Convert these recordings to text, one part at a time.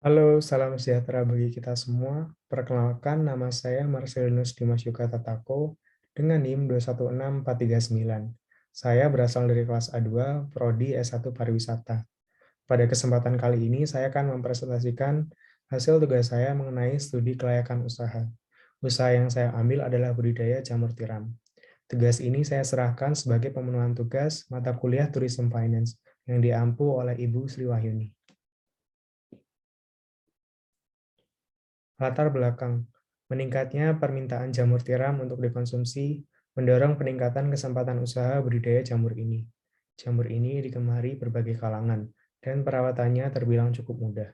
Halo, salam sejahtera bagi kita semua. Perkenalkan, nama saya Marcelinus Dimas Yuka Tatako dengan NIM 216-439. Saya berasal dari kelas A2, Prodi S1 Pariwisata. Pada kesempatan kali ini, saya akan mempresentasikan hasil tugas saya mengenai studi kelayakan usaha. Usaha yang saya ambil adalah budidaya jamur tiram. Tugas ini saya serahkan sebagai pemenuhan tugas mata kuliah Tourism Finance yang diampu oleh Ibu Sri Wahyuni. Latar belakang: meningkatnya permintaan jamur tiram untuk dikonsumsi mendorong peningkatan kesempatan usaha budidaya jamur ini. Jamur ini digemari berbagai kalangan, dan perawatannya terbilang cukup mudah.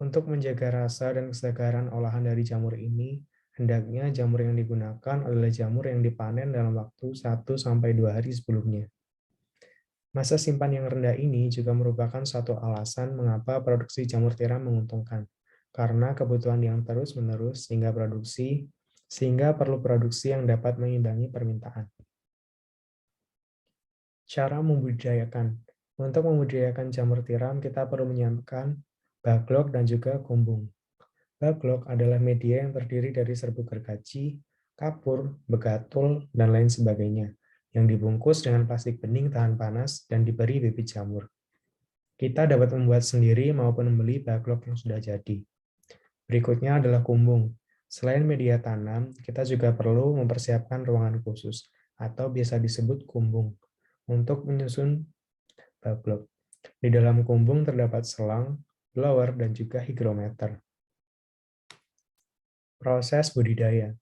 Untuk menjaga rasa dan kesegaran olahan dari jamur ini, hendaknya jamur yang digunakan adalah jamur yang dipanen dalam waktu 1-2 hari sebelumnya. Masa simpan yang rendah ini juga merupakan suatu alasan mengapa produksi jamur tiram menguntungkan, karena kebutuhan yang terus-menerus sehingga perlu produksi yang dapat mengimbangi permintaan. Cara membudidayakan. Untuk membudidayakan jamur tiram, kita perlu menyiapkan backlog dan juga kumbung. Backlog adalah media yang terdiri dari serbuk gergaji, kapur, begatul, dan lain sebagainya, yang dibungkus dengan plastik bening tahan panas dan diberi bibit jamur. Kita dapat membuat sendiri maupun membeli backlog yang sudah jadi. Berikutnya adalah kumbung. Selain media tanam, kita juga perlu mempersiapkan ruangan khusus, atau biasa disebut kumbung, untuk menyusun backlog. Di dalam kumbung terdapat selang, blower, dan juga hygrometer. Proses budidaya.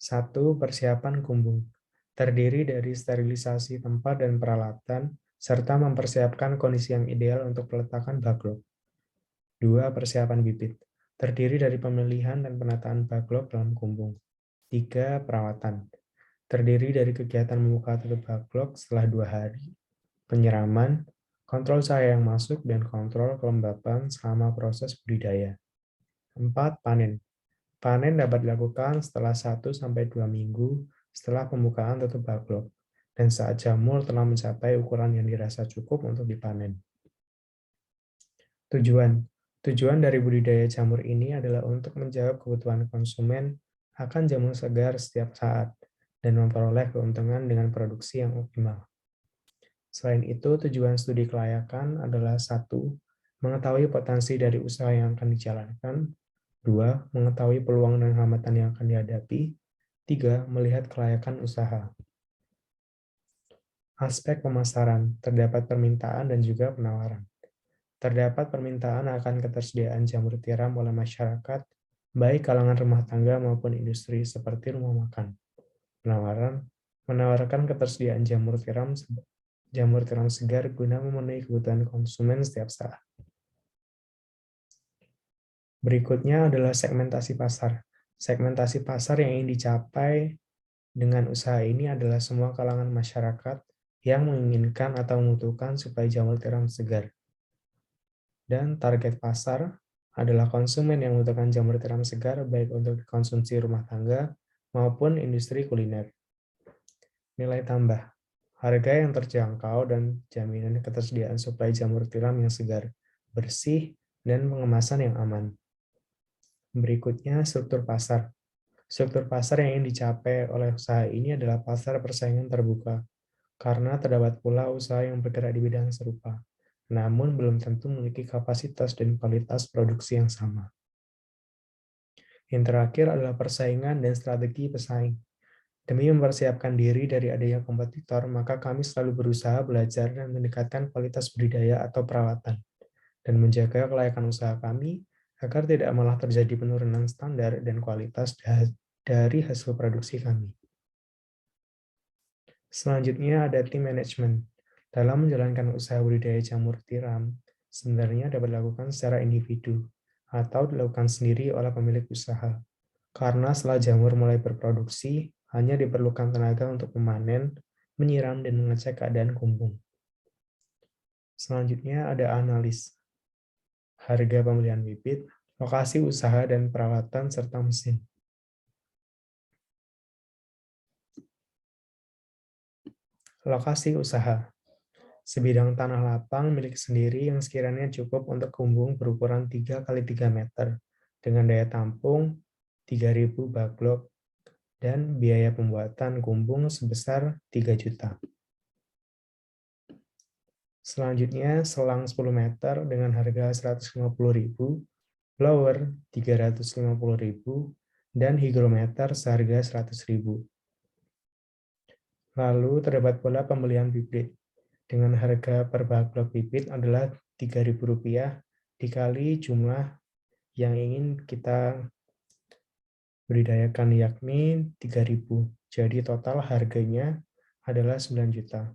1. Persiapan kumbung. Terdiri dari sterilisasi tempat dan peralatan, serta mempersiapkan kondisi yang ideal untuk peletakan backlog. 2. Persiapan bibit. Terdiri dari pemilihan dan penataan backlog dalam kumbung. 3. Perawatan. Terdiri dari kegiatan membuka tutup backlog setelah 2 hari, penyiraman, kontrol cahaya yang masuk, dan kontrol kelembapan selama proses budidaya. 4. Panen. Panen dapat dilakukan setelah 1-2 minggu setelah pembukaan tutup backlog, dan saat jamur telah mencapai ukuran yang dirasa cukup untuk dipanen. Tujuan. Tujuan dari budidaya jamur ini adalah untuk menjawab kebutuhan konsumen akan jamur segar setiap saat dan memperoleh keuntungan dengan produksi yang optimal. Selain itu, tujuan studi kelayakan adalah 1. Mengetahui potensi dari usaha yang akan dijalankan. 2. Mengetahui peluang dan hambatan yang akan dihadapi. 3. Melihat kelayakan usaha. Aspek pemasaran, terdapat permintaan dan juga penawaran. Terdapat permintaan akan ketersediaan jamur tiram oleh masyarakat, baik kalangan rumah tangga maupun industri seperti rumah makan. Penawaran menawarkan ketersediaan jamur tiram segar guna memenuhi kebutuhan konsumen setiap saat. Berikutnya adalah segmentasi pasar. Segmentasi pasar yang ingin dicapai dengan usaha ini adalah semua kalangan masyarakat yang menginginkan atau membutuhkan suplai jamur tiram segar. Dan target pasar adalah konsumen yang membutuhkan jamur tiram segar baik untuk konsumsi rumah tangga maupun industri kuliner. Nilai tambah, harga yang terjangkau dan jaminan ketersediaan suplai jamur tiram yang segar, bersih, dan pengemasan yang aman. Berikutnya, struktur pasar. Struktur pasar yang ingin dicapai oleh usaha ini adalah pasar persaingan terbuka, karena terdapat pula usaha yang bergerak di bidang serupa, namun belum tentu memiliki kapasitas dan kualitas produksi yang sama. Yang terakhir adalah persaingan dan strategi pesaing. Demi mempersiapkan diri dari adanya kompetitor, maka kami selalu berusaha belajar dan meningkatkan kualitas budidaya atau perawatan, dan menjaga kelayakan usaha kami agar tidak malah terjadi penurunan standar dan kualitas dari hasil produksi kami. Selanjutnya ada tim manajemen. Dalam menjalankan usaha budidaya jamur tiram, sebenarnya dapat dilakukan secara individu atau dilakukan sendiri oleh pemilik usaha. Karena setelah jamur mulai berproduksi, hanya diperlukan tenaga untuk memanen, menyiram, dan mengecek keadaan kumbung. Selanjutnya ada analis, harga pembelian bibit, lokasi usaha dan perawatan, serta mesin. Lokasi usaha. Sebidang tanah lapang milik sendiri yang sekiranya cukup untuk kumbung berukuran 3 kali 3 meter dengan daya tampung 3.000 baklok dan biaya pembuatan kumbung sebesar 3 juta. Selanjutnya, selang 10 meter dengan harga 150.000, blower 350.000, dan hygrometer seharga 100.000. Lalu terdapat pula pembelian bibit. Dengan harga per baklok bibit adalah Rp3.000 dikali jumlah yang ingin kita budidayakan, yakni 3.000. Jadi total harganya adalah 9 juta.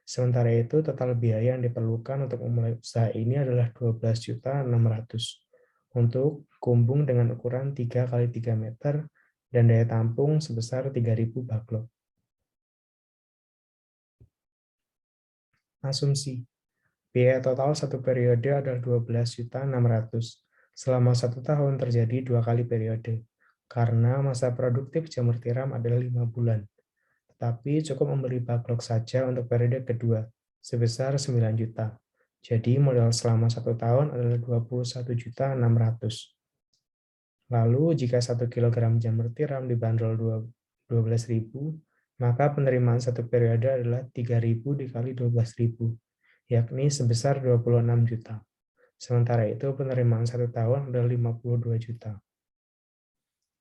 Sementara itu, total biaya yang diperlukan untuk memulai usaha ini adalah 12.600.000 untuk kumbung dengan ukuran 3 kali 3 meter dan daya tampung sebesar 3.000 baklok. Asumsi. Biaya total satu periode adalah 12.600.000. Selama 1 tahun terjadi 2 kali periode, karena masa produktif jamur tiram adalah 5 bulan. Tetapi cukup membeli baklok saja untuk periode kedua, sebesar 9 juta. Jadi modal selama 1 tahun adalah 21.600.000. Lalu jika 1 kg jamur tiram dibanderol 12.000, maka penerimaan satu periode adalah 3.000 dikali 12.000, yakni sebesar 26 juta. Sementara itu penerimaan 1 tahun adalah 52 juta.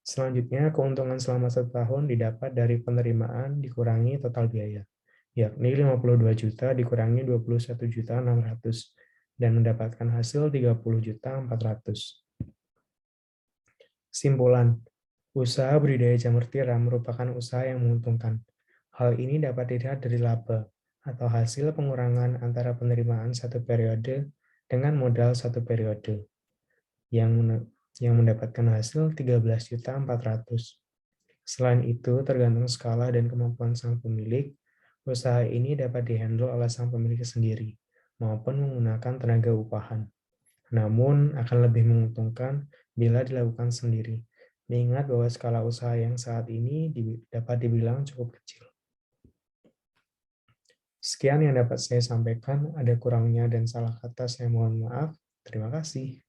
Selanjutnya, keuntungan selama 1 tahun didapat dari penerimaan dikurangi total biaya, yakni 52 juta dikurangi 21.600.000 dan mendapatkan hasil 30.400.000. Kesimpulan, usaha budidaya jamur tiram merupakan usaha yang menguntungkan. Hal ini dapat dilihat dari laba atau hasil pengurangan antara penerimaan satu periode dengan modal satu periode yang mendapatkan hasil 13.400.000. Selain itu, tergantung skala dan kemampuan sang pemilik, usaha ini dapat dihandle oleh sang pemilik sendiri maupun menggunakan tenaga upahan. Namun, akan lebih menguntungkan bila dilakukan sendiri, mengingat bahwa skala usaha yang saat ini dapat dibilang cukup kecil. Sekian yang dapat saya sampaikan, ada kurangnya dan salah kata saya mohon maaf. Terima kasih.